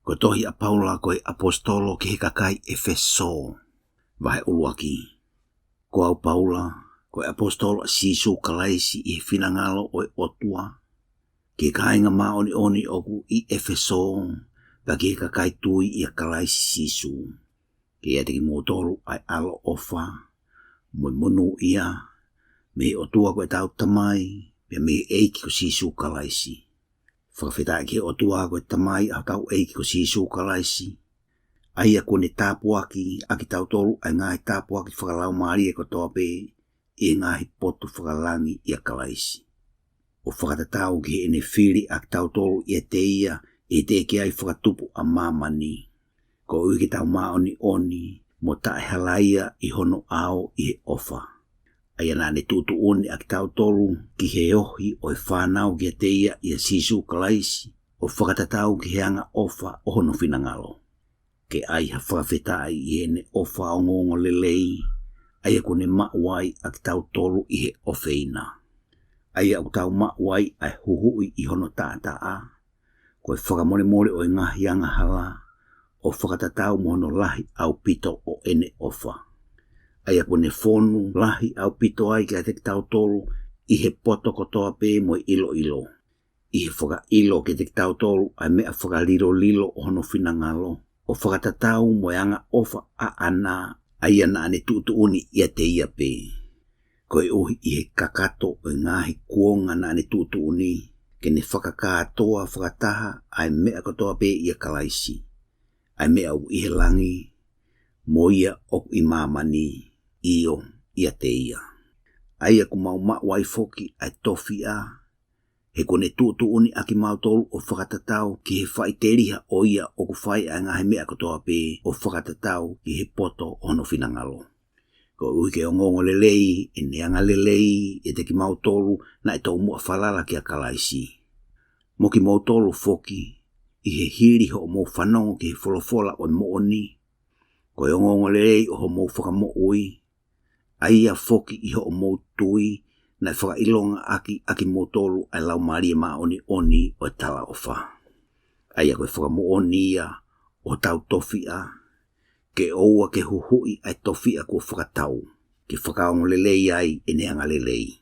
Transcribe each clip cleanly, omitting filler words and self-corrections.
Ko tohi a Paula koe apostolo ki he kakai Efeso. Vahe uluaki. Ko au Paula koe apostolo sisu kalaisi i he finangalo o otua. Ki kainga maoni oni oku i Efeso. Bagi he kakai tui i a kalaisi sisu. Ki atiki motolu ai alo ofa. Moi monu ia. Me otua koe tau tamai. Pia me eiki ko sisu kalaisi. Whakawhita ki otua koe tamai au tau eiki ko sisu kalaisi. Aia kone tāpuaki aki tau tolu ai ngahi tāpuaki whakalau maari e kotoa pe i ngahi potu whakalangi i a kalaisi. O whakatatau ki ene whiri aki tau tolu i a teia i te ki ai whakatupu a mamani. Ko uiki tau maoni oni mo tae halaia i hono ao i he ofa. Aia nane tutu uni aki tau tolu ki he ohi o e whanau ki a teia i a sisu kalaisi. O whakatatau ki he anga ofa o hono finangalo. Ke ai ha whawhetai i ene ofa o ngongo lelei. Aia kone mauai aki tau tolu i he ofeina. Aia au tau mauai ai huhui i hono tātaa. Koe whakamore more o ngahi anga hala. O whakatatau mohono lahi au pito o ene ofa. Aia kone whonu lahi au pito ai ki a te tau tolu i he poto kotoa pe mo ilo ilo. I he whaka ilo ki te tau tolu ai mea whaka lilo lilo o hono finangalo. O whakatatau mo anga ofa a ana aia na ane tutu uni i a te ia pe. Koe uhi i he kakato o ngahi kuonga na ane tutu uni. Kene whakakatoa whakataha ai mea kotoa pe i a kalaisi. Ai mea u i he langi mo ia o i mamani io i a te ia. Aia ku mau mawai foki ai tofi a. He kone tutu uni aki mau tolu o whakatatau ki he whaiteriha o ia o ku whai a ngahe mea kotoa pe o whakatatau ki he poto ono finangalo. Ko uike o ngongo lelei, e neanga lelei, e te ki mau tolu na e tau mua whalala ki a kalaisi. Mo ki mau tolu foki, i he hiri ho mo whanongo ki he wholofola o mooni. Ko e o ngongo lelei o ho mo whakamo ui. Aia foki i ho mo tui, na whakailonga aki motolu ai lau maria maoni oni o e tala ofa. Aia koe whakamo oni ia o tau tofi a. Ke oua ke huhui ai tofi a kua whakatau. Ke whakaongo lelei ai e neanga lelei.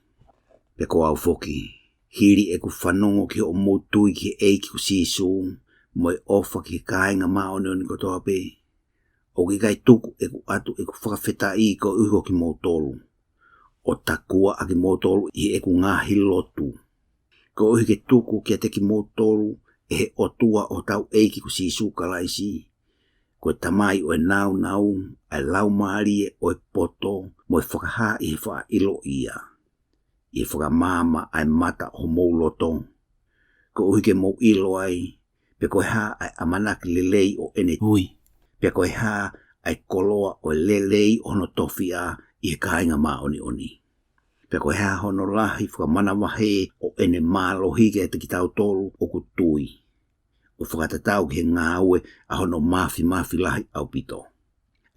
Pe ko au foki. Hiri e ku whanongo ki o motui ki eiki ku sisu. Mo e ofa ki kāinga maoni oni kotoa pe. O ki kai tuku e ku atu e ku whakawheta i ko uho ki motolu. O takua aki motolu i e ku ngahi lotu. Ko uhi ke tuku ki a te ki motolu e he otua o tau eiki ku sisu kalaisi. Ko tamai o e nau ai lau maari e o e poto mo e whakaha i he wha ilo ia. I he whakamama ai mata o mou loto. Ko uhi ke mou ilo ai. Pe koe ha ai amanaki lelei o ene hui. Pe koe ha ai koloa o lelei o no tofia i he kainga maoni oni. Pe koe ha hono lahi whakamana wahe o ene mālohi ke te ki tau tolu o kutui. O whakatatau ki he ngāue a hono mafi lahi au pito.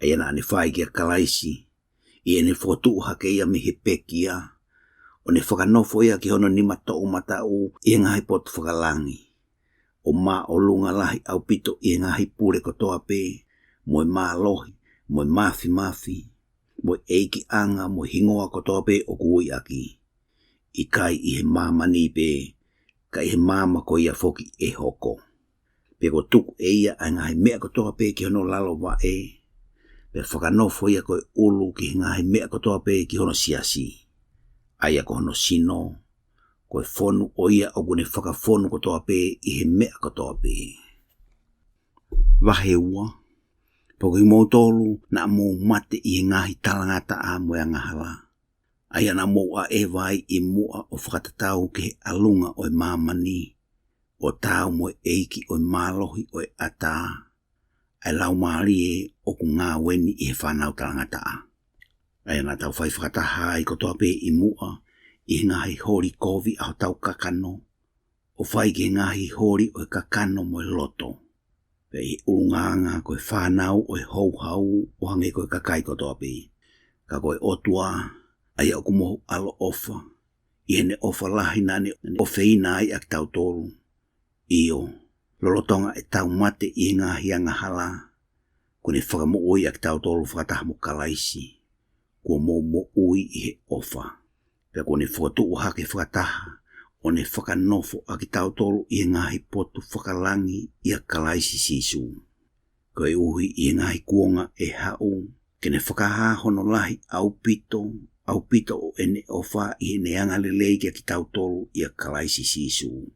Eia na ane whai ki a kalaisi. I ene whotuha ke ia me he pekia. O ne whakanofo ia ki hono ni matou matau i ngahi potu whakalangi. O mā o lunga lahi au pito i ngahi pure kotoa pe. Mo e mālohi, mo e mafi. Mo eiki anga, mo hingoa kotoa pe o kui aki. I kai i he mamani pe. Kai he mama ko ia foki e hoko. Pe ko tuku e ia ai ngahi mea kotoa pe ki hono lalo wa e. Pe whakanofo ia koe ulu ki ngahi mea kotoa pe ki hono siasi. Aia ko hono sino. Koe whonu o ia o gune whakawhonu kotoa pe i he mea kotoa pe. Wahe ua. Poko i motolu na mou mate i he ngahi talangata a moe ngahala. Aia na mou a e vai i mua o whakatatau ki he alunga o e mamani. O tau mo eiki o mālohi o e ata. Ai lau maari e o ku ngā weni i he whanau talangata a. Aia nā tau whai whakataha i kotoa pe i mua. I he ngahi hori kovi au tau kakano. O whai ki he ngahi hori o e kakano mo e loto. Pe i unganga koe whanau o e hauhau o hange koe kakai kotoa pe. Ka koe otua. Aia o kumohu alo ofa. I hene ofa lahi nane o feina ai ak tau tolu. Io, Lolotonga e tau mate I ngā hianga hala, ko ne whakamo ui ak tau tolu whakataha mo kalaisi, ko mo ui I he ofa. Pea ko ne whakatu hake whakataha, o ne whakanofo aki tau tolu I ngahi potu whakalangi I a kalaisi sisu. Ko e uhi I ngahi kuonga e hau, ke ne whakaha hono lahi au pito o ene ofa I he neanga lelei ki aki tau tolu I a kalaisi sisu.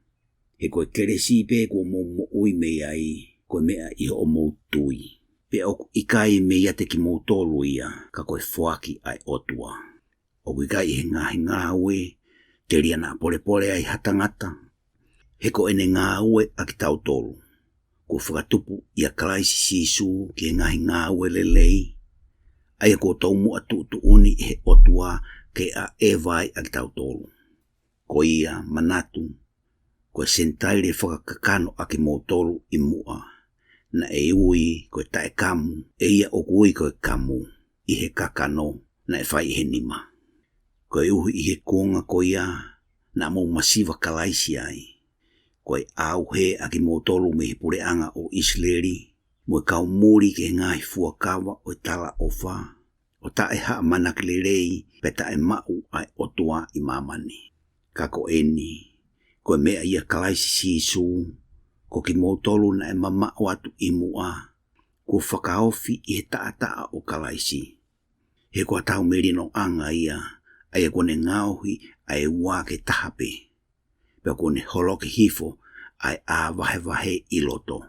He koe keresi pe ko mo ui mei ai, koe mea I o mo tui. Pe oku ikai mei ate ki mo tolu ia, ka koe whaki ai otua. Oku ikai he ngā ue, te ria nā pole ai hatangata. He ko ene ngā ue aki tau tolu. Ko whakatupu I a kalaisi sisu ki ngā ue lelei. Aia ko tau mua tu uni he otua ke a e vai aki tau tolu. Ko ia manatu, ko sentaire whakakakano aki mo tolu I mua. Na e ui ko tae kamu, e ia o kui ko kamu, I he kakano, na e whai he nima. Ko e uhi I he kuonga ko ia, na mo masiva kalaisi ai. Ko e au he aki mo tolu me he pureanga o Isleri, mo e kau muri ke ngai fuakawa o tala ofa, o tae haa manaklerei pe tae mau ai otua I mamani. Kako eni, ko e mea ia kalaisi sisu, ko ki mo tolu na e mama o atu I mua, ko whakaofi I he taa o kalaisi. He kua tau merino anga ia, aia kone ngauhi ai wā ke tahape. Pea kone holoke hifo ai a vahe I loto.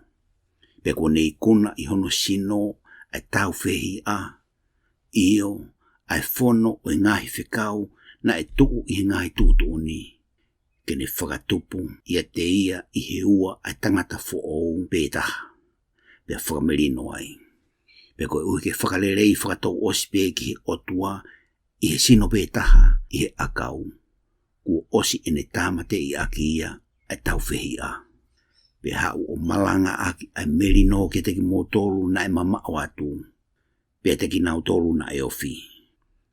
Pea kone I kuna I hono sino ai tau fehi a. Io ai fono o ngahi whekau na e tuu I ngahi tuutuni. Kene whakatupu ia te ia I he ua ai tangata fo ou pētaha. Pea whakamerino ai. Pea koe uhi ke whakalerei whakatou osi pe ki he otua I he sino pētaha I he akau. Kua osi ene tāmate I aki ia ai tau whihi a. Pea hau o malanga aki ai merino ke teki mō tolu na e mama o atu. Pea teki nau tolu na e ofi.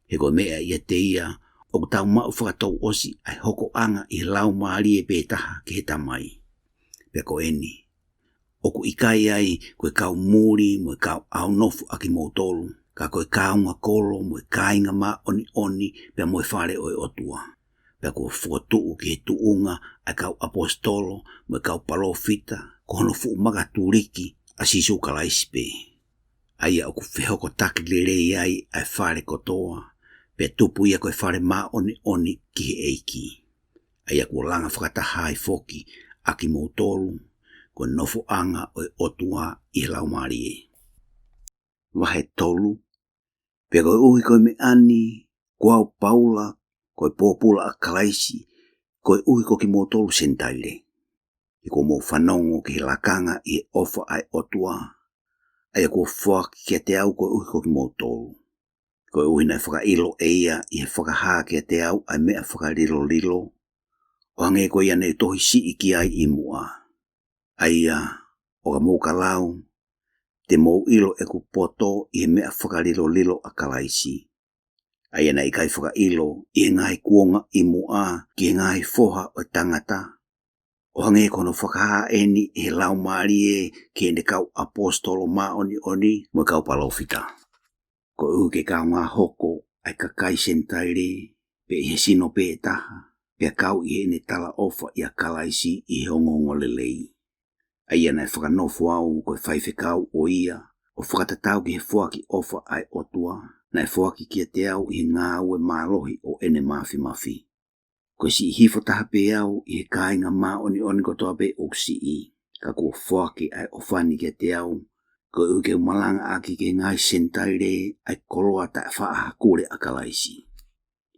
He koe mea ia te ia o tau mau whakatou osi ai hoko anga I lau maari e pētaha ke he tamai. Pea ko eni. Oku ikai ai koe kau muri mo e kau au nofu aki mō tolu. Ka koe kaunga kolo mo e kainga ma oni pea mo e whare o e otua. Pea ko whuatuu ki he tuunga ai kau apostolo mo e kau palofita ko hono fu maga turiki a sisu kalaispe. Aia oku whehoko taki lerei ai ai whare kotoa. Pea tupu ia koe whare ma oni ki he eiki. Aia kua langa whakatahai foki aki mō tolu, ko nofo anga o e otua I he laumarie. Wahe tolu, pea koe uhi koe me ani, kuau paula, koe pōpula a kalaisi, koe uhi ko ki mō tolu sentaile. I ko mō whanongo ki he lakanga I he ofa ai otua, aia kua whaki kia te au koe uhi ko ki mō tolu. Koe uhi nei whakailo e ia I he whakahaa kia te au ai mea whakarilo. O hange koe ia nei tohi si iki ai I mua. Aia, o ka mō kalau, te mō ilo e ku poto I he mea whakarilo a kalaisi. Aia nei kai whakailo I he ngai kuonga I mua ki he ngai foha o tangata. O hange kono whakahaa eni he lau marie ki he kau apostolo ma oni mo kau palofita. Ko uke kau ngā hoko ai kakai sentaire pe I he sino pētaha. Pea kau I he ne tala ofa I a kalaisi I he ongongo lelei. Aia nei whakanofo au koe whaiwhekau o ia, o whakatatau ki he whaki ofa ai otua, nei whaki kia te au I he ngā ue mālohi o ene mafi. Koe si hifo taha pe au I he kāinga mā oni kotoa pe o si I, ka kua whaki ai ofani kia te au, koe uke malanga aki ke ngai sentaire ai koloa ta wha kure a kalaisi.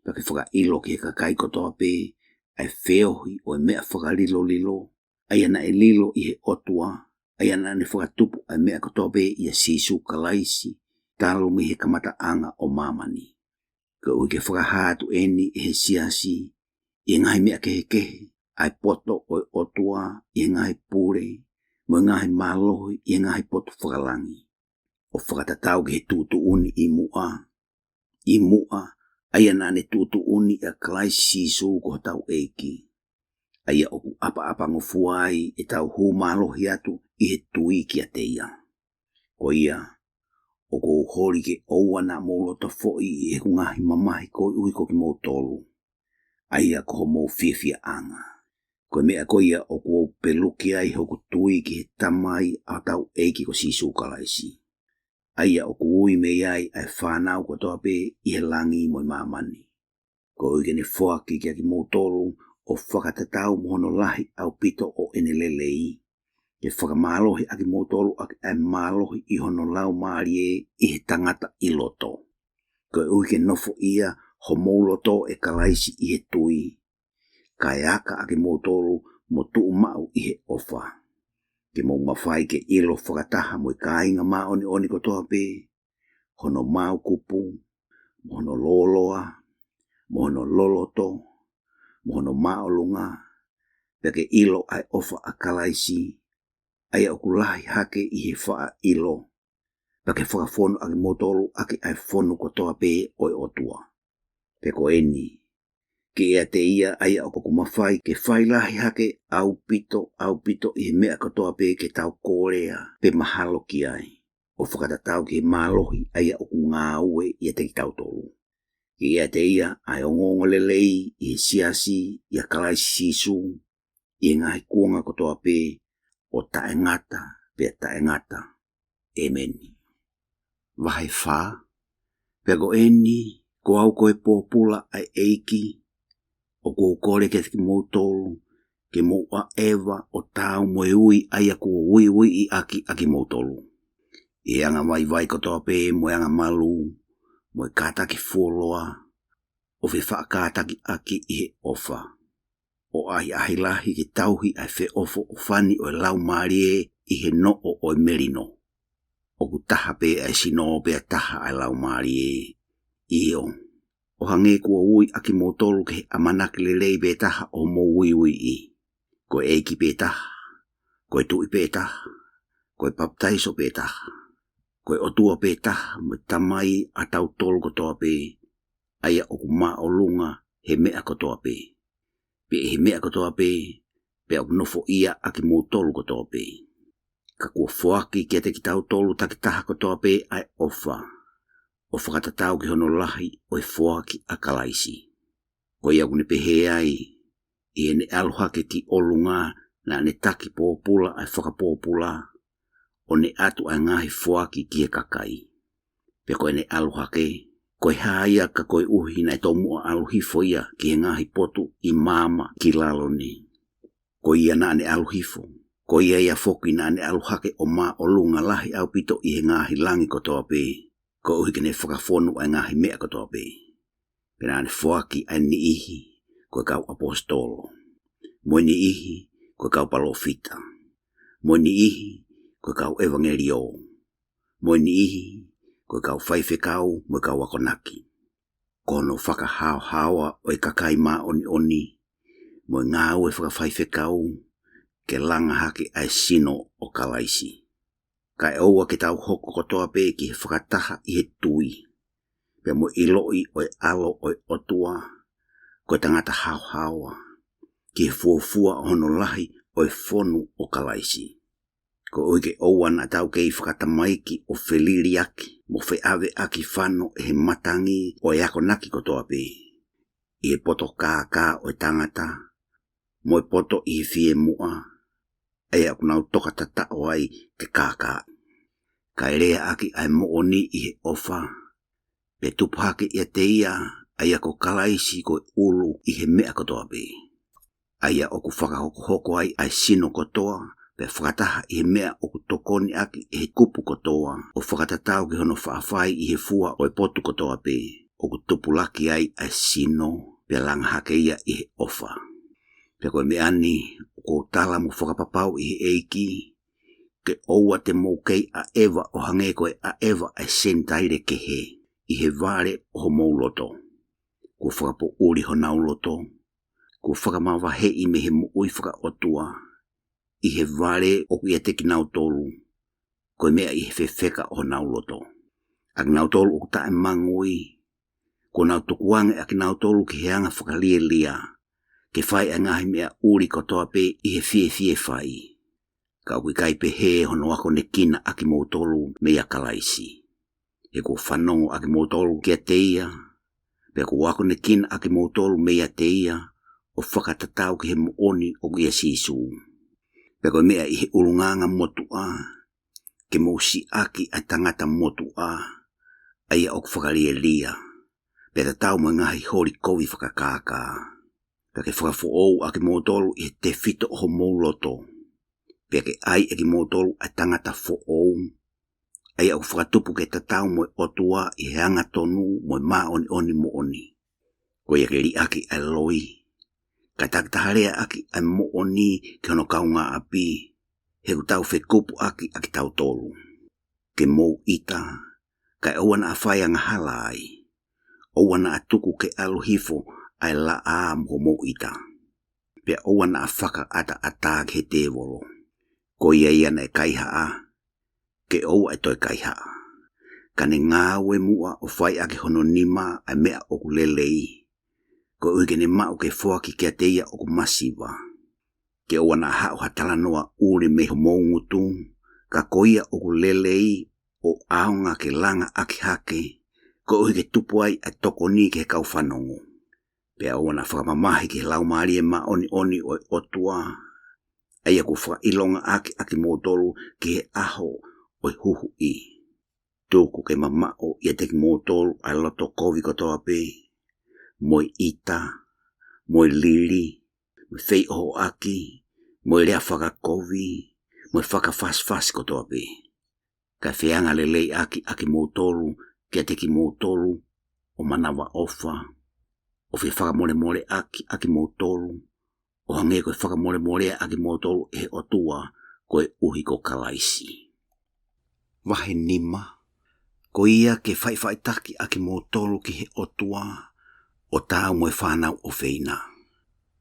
Pake whakailo ki he kakai kotoa pe, ai wheohi o e mea whakarilo, aia na e lilo I he otua, aia na ne whakatupu ai mea kotoa pe I a sisu kalaisi, talo mi he kamata anga o mamani. Ko uke whakahatu eni I he siasi, I ngai mea kehe, ai poto o otua, I ngai pure, mo ngai malohi, I ngai poto whakalangi. O whakatatau ki he tutu uni I mua, aia na ne tutu uni a kalaisi sisu ko tau eiki. Aia oku apa ngofuai e tau humalohi atu I he tui ki a teia. Ko ia, oko hori ke oua na mōlota fo'i I he kungahi mamahi ko ui ko ki mō tolu. Aia ko mō fia anga. Ko mea ko ia oku o peluki ai hoku tui ki he tamai a tau eiki ko sisu kalaisi. Aia oku ui me iai ai whanau ko toa pe I he langi moi mamani. Ko ui kene fuaki ki a ki mō tolu o whakatatau mohono lahi au pito o enelelei. Ke whakamalohi aki mō tolu aki ai malohi I hono lau maarie I he tangata I loto. Ko ui ke nofo ia ho mō loto e kalaisi I he tui. Kai aka aki mō tolu mo tuu mau I he ofa. Ke mō mawhai ke ilo whakataha mo I kāinga maoni oni ko toa pe. Hono mau kupu, mohono loloa, mohono loloto, mohono maolunga. Peke ilo ai ofa a kalaisi. Aia okulahi hake I he wha ilo. Pake whakafono aki mō tolu aki ai whonu ko toa pe oi otua. Peko eni. Ke ea te ia aia oku mawhai ke whailahi hake au pito I he mea katoa pe ke tau kōrea pe mahalo ki ai. O whakatatau ke malohi aia oku ngā ue I te ki tau tolu. Ke ea te ia ai o ngongo lelei I he siasi I a kalaisi sisu I ngahi kuonga katoa pe o taengata pe taengata. Amen. Wahai wha, pego eni ko au koe pōpula ai eiki o ko kore ke ki mō tolu, ke mō a ewa o tau moe ui aia ko ui I aki mō tolu. I anga vai kotoa pe moe anga malu, moe kātaki fuoloa, o fe wha kātaki aki I he ofa. O ahi lahi ke tauhi ai fe ofo o whani o lau maarie I he no o merino. O ku taha pe ai sino pe a taha ai lau maarie. Io. O hange kua ui aki mō tolu ke amanaki lelei pe taha o mō ui I. Ko eiki pe taha. Ko e tui pe taha. Ko e baptaiso pe taha. Ko e otua pe taha mo tamai a tau tolu kotoa pe. Aia o ku maa o lunga he mea kotoa pe. Pe he mea kotoa pe. Pe au nofo ia aki mō tolu kotoa pe. Ka kua fuaki ki te ki tau tolu taki taha kotoa pe ai ofa. O whakatatau ki hono lahi o e fuaki a kalaisi. Ko ia kune pehe ai. I ene aluhake ki olunga na ne taki pōpula ai whakapōpula. O ne atu ai ngahi fuaki ki e kakai. Pe ko ene aluhake. Ko e haia ka koe uhi na e tomua aluhifo ia ki he ngahi potu I mama ki laloni. Ko ia na ne aluhifo. Ko ia foki na ne aluhake o ma o lunga lahi au pito I he ngahi langi kotoa pe. Ko uhi kene whakafonu ai ngahi mea kotoa pe. Pena ne fuaki ai ni ihi ko kau apostolo. Mo ni ihi ko kau palofita. Mo ni ihi ko kau evangelio. Mo ni ihi ko kau whaifekau mo kau wakonaki. Kono whakahau-hawa o e kakai ma oni. Mo ngāu e whakawhaifekau ke langa hake ai sino o kalaisi. Kai oua ke tau hoko kotoa pe ki he whakataha I he tui. Pe mo iloi o e alo o e otua. Ko tangata hau-hawa. Ki he fuafua hono lahi o e fonu o kalaisi. Ko oike oua na tau kei whakatamaiki o wheliri aki. Mo whe ave aki whano he matangi o e ako naki kotoa pe. I he poto kākā o e tangata. Mo e poto I he fie mua. Ea kunau toka tata o ai ke kākā. Ka rea aki ai mooni I he ofa. Pe tupake ia te ia aia ko kalaisi ko ulu I he mea kotoa pe. Aia oku whakahoko ai sino kotoa. Pe whakataha I he mea oku tokoni aki I he kupu kotoa. O whakatatau ki hono whaafai I he fua o e potu kotoa pe. Oku tupulaki ai sino. Pe langhake ia I he ofa. Pe koe me ani ko tala mo whakapapau I he eiki. Ke oua te moukei a ewa o hange koe a ewa ai sentaire ke he. I he vare o mou loto. Ko whakapo uri ho nau loto. Ko whakamawa hei me he mo ui whaka otua. I he vare o ia te ki nau tolu. Koe mea I he whewheka o nau loto. Ak nau tolu o tae mangui. Ko nau tukuange ak nau tolu ki he anga whakalia lia. ke whai a ngahi mea uri kotoa pe I he fie whai. Ka ui kai pe he hono ako ne kina aki mautolu mea kalaisi. E ko whanongo aki mautolu kia teia, pe ko wako ne kina aki mautolu mea teia, o whakatatau ki he muoni o kia sisu. Pe ko mea I he urunganga motu a, ke mousi aki a tangata motu a, aia o whakaria lia, pe tatau mo ngahi hori kowi whakakaka. Pe ke whakafu ou aki mautolu I he te fito o mouloto. Pe ke ai aki mautolu a tangata fo ou, ai au whakatupu ke tatau mo otua I he anga tonu mo maa oni mo oni. Ko ia ke li aki a loi. Ka taktaharea aki a mo oni ke ono kaunga api. He kutau whekupu aki tau tolu. Ke mou ita, ka owana a whai anga halai. Owana a tuku ke aluhifo ai la a mo mou ita. Pe owana a whaka ata atag he te volo. Ko ia iana e kaiha a. Ke oua e toi kaiha. Kane ngā we mua o whai ake hono nima a mea o ku lelei. Ko uike ne mau ke whoaki kia teia o ku masiva. Ke oua na hao hatala noa uri me ho moungutu. Ka koia o ku lelei o aonga ke langa ake hake. Ko uike tupu ai a toko ni ke kau whanongo. Pea oua na whakamamahi ke lau maari e ma oni o otua. Aia ku whaka ilonga ake motolu ki he aho o huhu I. Tūku ke mamao ia teki motolu a loto kovi kotoa pe. Moi ita, moi lili, moi fei oho aki, moi rea whaka kovi, moi whaka fas kotoa pe. Ka whianga lelei aki motolu kia teki motolu o manawa ofa. O whi whaka mole aki motolu. O hange koe whakamore aki motolu he otua koe uhi ko kalaisi. Wahe nima, ko ia ke whai taki aki motolu ki he otua, o tau moe whanau o feina.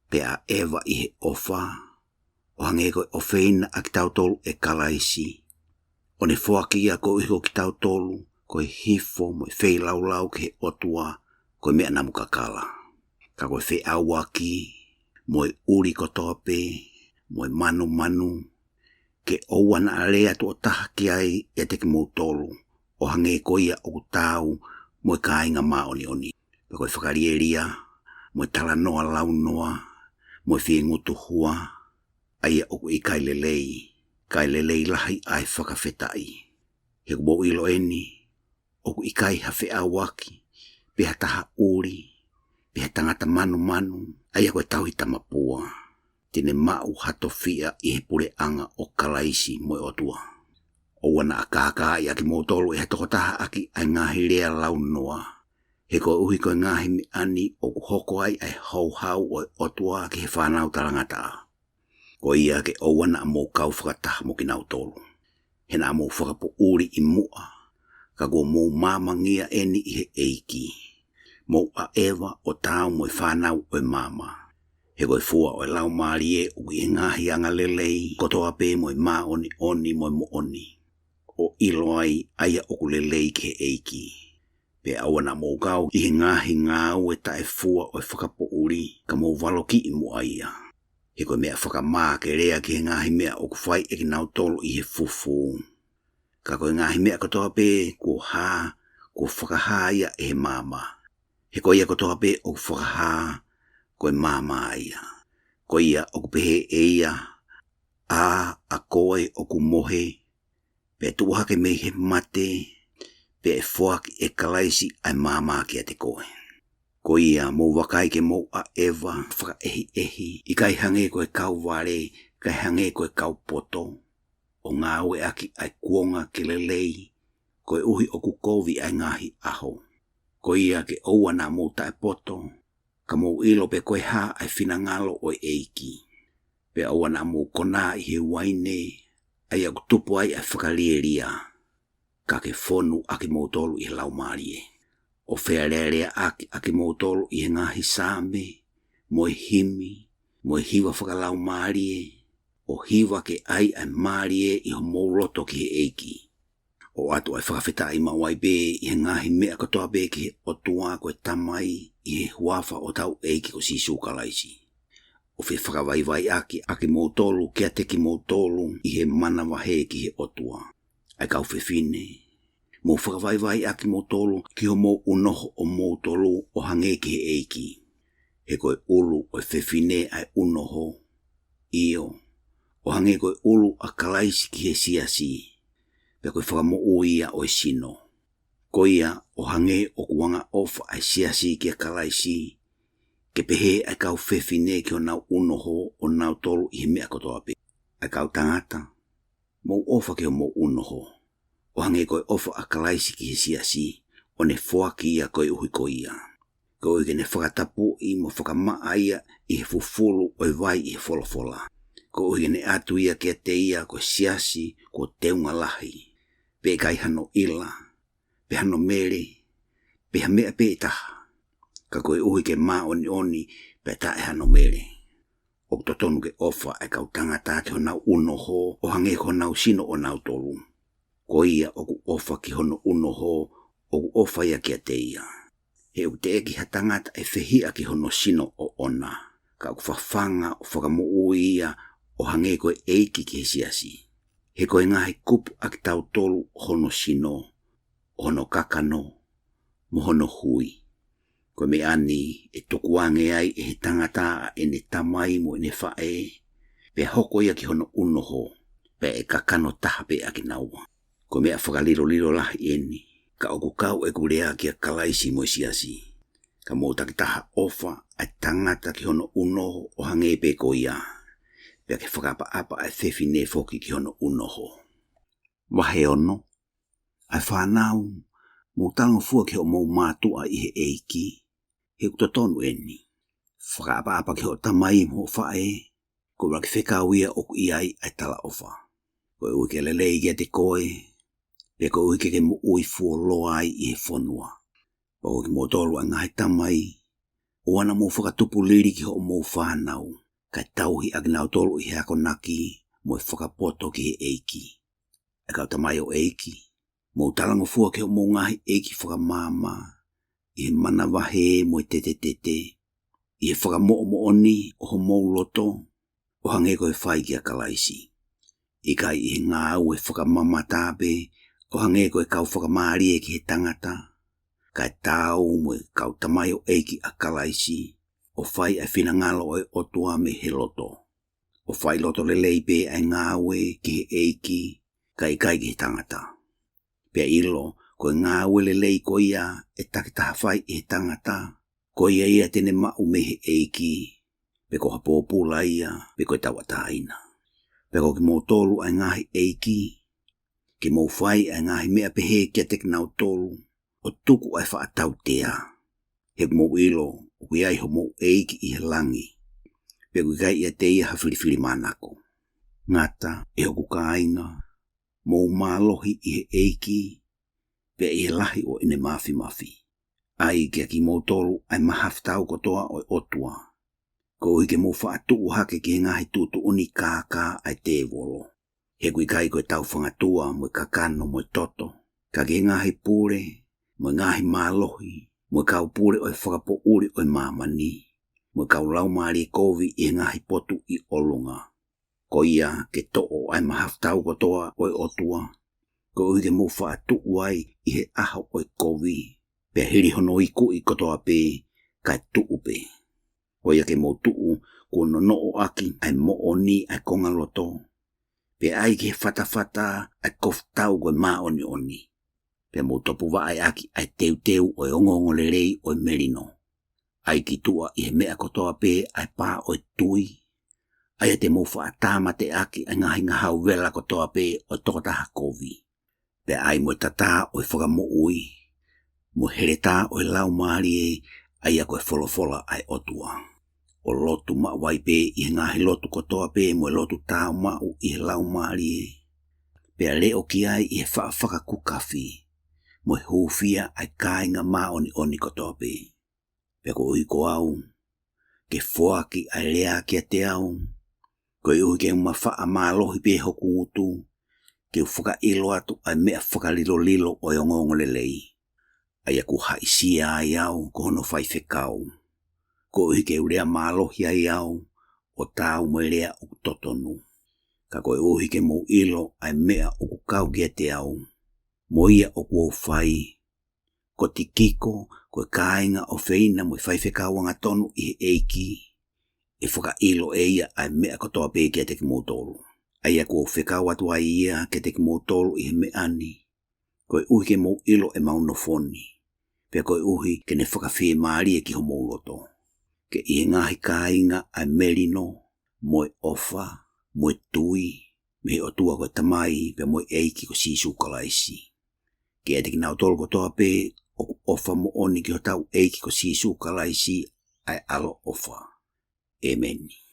Pea ewa I he ofa, o hange koe o feina aki tau tolu e kalaisi. O ne whoaki ia ko uhi ko ki tau tolu, koe hifo moe whei lau ki he otua, koe mea namu kakala. Ka koe whei awaki, moe uri kotoa pe, moe manu, ke ouana alea tu o taha ki ai e teki mautolu, o hange koia o kutau, moe kāinga maa oni. Pe koe whakarieria, moe tala noa lau noa, moe whie ngutu hua, aia oku I kai lelei lahi ai whakawhetai. He kubo ilo eni, oku I kai hawhi awaki, peha taha uri, peha tangata manu, aia koe tau hita mapua. Tine mau hato fia I he pure anga o kalaisi moe otua. O wana a kaka I aki motolu e he tokotaha aki ai ngahi rea lau noa. He koe uhi koe ngahi mi ani o hoko ai hau o otua ki he whanau tarangata. Ko ia ke o wana a mou kau whakataha mo ki nau tolu. He na mou whakapo uri I mua. Ka go mou mamangia eni I he eiki. Mou a ewa o tau mo whanau o mama. He koe fua o lau maari o I ngahi anga lelei, kotoa pe mo maa oni mo oni. O ilo ai aia o ku lelei ke eiki. Pe awana mou kau I ngahi ngau e tae fua o whakapo uri, ka mou waloki I mo aia. He koe mea whakamaa ke rea ki ngahi mea o ku whai e ki nau tolo I he fufu. Ka koe ngahi mea kotoa pe ko whakahaa ia e he mama. He koe ia kotoa pe o ku whakahaa, koe mama ia. Ko ia o kupehe e ia, a koe o ku mohe, pe tuahake me he mate, pe e whoaki e kalaisi ai mama kia te koe. Ko ia mou wakai ke mou a ewa, whaka ehi, I kai hange koe kau ware, kai hange koe kau poto, o ngā ue aki ai kuonga ke lelei, koe uhi o ku kovi ai ngahi aho. Ko ia ke oua na mou tae poto, ka mou ilo pe koe ha ai finangalo o eiki. Pe oua na mou kona I he waine, ai aku tupu ai whakarieria. Ka ke whonu aki mou tolu I he lau marie. O whea rea aki mou tolu I he ngahi same, moe himi, moe hiwa whakalau marie, o hiwa ke ai marie I ho mou loto ki he eiki. O atu ai whakawheta I mawai be I he ngahi mea katoa be ki he otua koe tamai I he huafa o tau eiki ko sisu kalaisi. o fe whakawaiwai aki mō tolu, kia teki mō tolu, i he mana wahe ki he otua. Ai kau fe fine. Mō whakawaiwai aki mō tolu, ki ho mō unoho o mō tolu o hange ki he eiki. He koe ulu o fe fine ai unoho. Io, o hange koe ulu a kalaisi ki he siasi. Pe koe whakamo uia o e sino. Koia o hange o kuanga ofa ai siasi ki a kalaisi. Ke pehe ai kau whewhine ki o nau unoho o nau tolu i he mea kotoa pe. Ai kau tangata. Mou ofa ki o mou unoho. O hange koe ofa a kalaisi ki he siasi. O ne whoaki ia koe uhi koia. Koe ke ne whakatapu i mo whakamaa ia i he fufulu o i vai i he wholofola. Koe ke ne atu ia kia te ia koe siasi ko teunga lahi. Pe kai hano ila. Pe hano mere. Pe ha mea pe taha. Ka koe uhi ke maa oni pe tae hano mere. O totonu ke ofa e kau tangata ki ho nau unoho o hange ho nau sino o nau tolu. Ko ia o ku ofa ki hono unoho o ku ofa ia kia te ia. He u te eki ha tangata e whehia ki hono sino o ona. Ka ku whawhanga o whakamu ia o hange koe eiki ki he siasi. He koe ngahi kupu aki tau tolu hono sino, hono kakano, mo hono hui. Koe me ani e tokuange ai e he tangata e ne tamai mo e ne whae. Pe hoko ia ki hono unoho, pe e kakano taha pe aki naua. Koe mea whakaliro lahi eni, ka oku kau e kurea ki a kalaisi mo e siasi. Ka mōtaki taha ofa ai tangata ki hono unoho o hange pe ko ia. Pe ke whakapa ai whewhine foki ki hono unoho. Wahe ono, ai whanau, mō tango fua ki ho mō mātua i he eiki. He kutotonu eni. Whakaapa ki ho tamai mo whae, ko raki whekauia oku iai ai tala ofa. Ko ui ke lelei kia te koe, pe ko ui ke mo ui fua loa ai i he whanua. Pako ki mō tolu ai ngahi tamai, o ana mō whakatupu liri ki ho mō whanau, kai tauhi agi nau tolu i he ako naki, mo e whakapoto ki he eiki. E kau tamai o eiki, mō talango fua ki ho mō ngahi eiki whakamama, i he mana wahe mo e tete, i he whakamoo oni o ho mō loto, o hange koe whai ki a kalaisi. I kai i he ngā au e whakamama tāpe, o hange koe kau whakamari e ki he tangata, kai tāu mo e kau tamai o eiki a kalaisi, o whai e whina ngalo e otua me he loto. O whai loto le leipe ai ngā ue ki he eiki, kai ki he tangata. Pea ilo, koe ngā ue le lei ko ia e takitaha whai e he tangata, ko ia tene mau me he eiki, pe ko hapōpula ia, pe koe tawataina. Pe ko ki mō tolu ai ngahi eiki, ki mō whai ai ngahi mea pehe kia tek nau tolu, o tuku ai whaatau tea. He mō ilo, o kui ai ho mō eiki i he langi, pe kui kai ia te ia hawhiriwhiri manako. Ngata, e hoku ka ainga, mō mālohi i he eiki, pe i he lahi o ine mafi. Ai kia ki mō tolu ai mahaftau kotoa o otua. Ko ui ke mō whaatuu hake ki he ngahi tūtu uni kākā ai te wolo. He kui kai koe tau whangatua mo kakano mo toto. Ka ki he ngahi pūre, mo ngahi mālohi, mo kau pūre o whakapo uri o māmani. Mo kau laumari kovi i he ngahi potu i olunga. Ko ia ke to'o ai mahaftau kotoa o otua. Ko ui ke mō whaatuu ai i he aho o kovi. Pe hiri hono iku i kotoa pe, kai tuu pe. O ia ke mō tuu, ko no o aki, ai mo oni ai konga loto. Pe ai ke whatawhata, ai koftau koe mā oni. Pe mō topu wa ai aki, ai teu o ongongo le rei o merino. Ai ki tua i he mea kotoa pe, ai pā o tui. Ai te mō whaatama te aki, ai ngahi ngahau wela kotoa pe, o tokotaha kovi. Pe ai mo tata o whakamo ui. Mo hereta o lau maari e ai a koe wholofola ai otua. O lotu ma waipe i ngahi lotu kotoa pe mo lotu tau mau i lau maari e. Pea leo ki ai i he whakakukafi. Mo hufia ai kāinga oni kotoa pe. Pea ko ui ko au. Ke whoaki ai lea kia te au. Ko ui ke uma wha mālohi pe hoku utu. Ke whaka ilo atu ai mea whakalilo o ongongo le lei. Ai aku haisia ai au ko hono whai whekau. Ko ui ke urea mālohi ai au, o tau mo lea o totonu. Ka koe uhi ke mo ilo ai mea o ku kau kia te au. Mo ia o ku fai. Ko ti kiko, koe kāinga o feina mo i whaiwhekauanga tonu i eiki. E whaka ilo e ia ai mea kotoa pē kia te ki mo tolu. Ai a ku whekau atu ai ia ke te ki mo tolu i he me ani. Koe uhi ke mo ilo e maunofoni. Pea koe uhi ke ne whakawhi maari e ki ho mo loto. Ke i he ngahi kāinga ai merino, mo e ofa, mo e tui, me he o tua koe tamai pea mo e eiki ko sisu kalaisi. Ke e te ki nau tolu kotoa pē o ofa mo oni ki ho tau eiki ko sisu kalaisi ai alo ofa. Amen.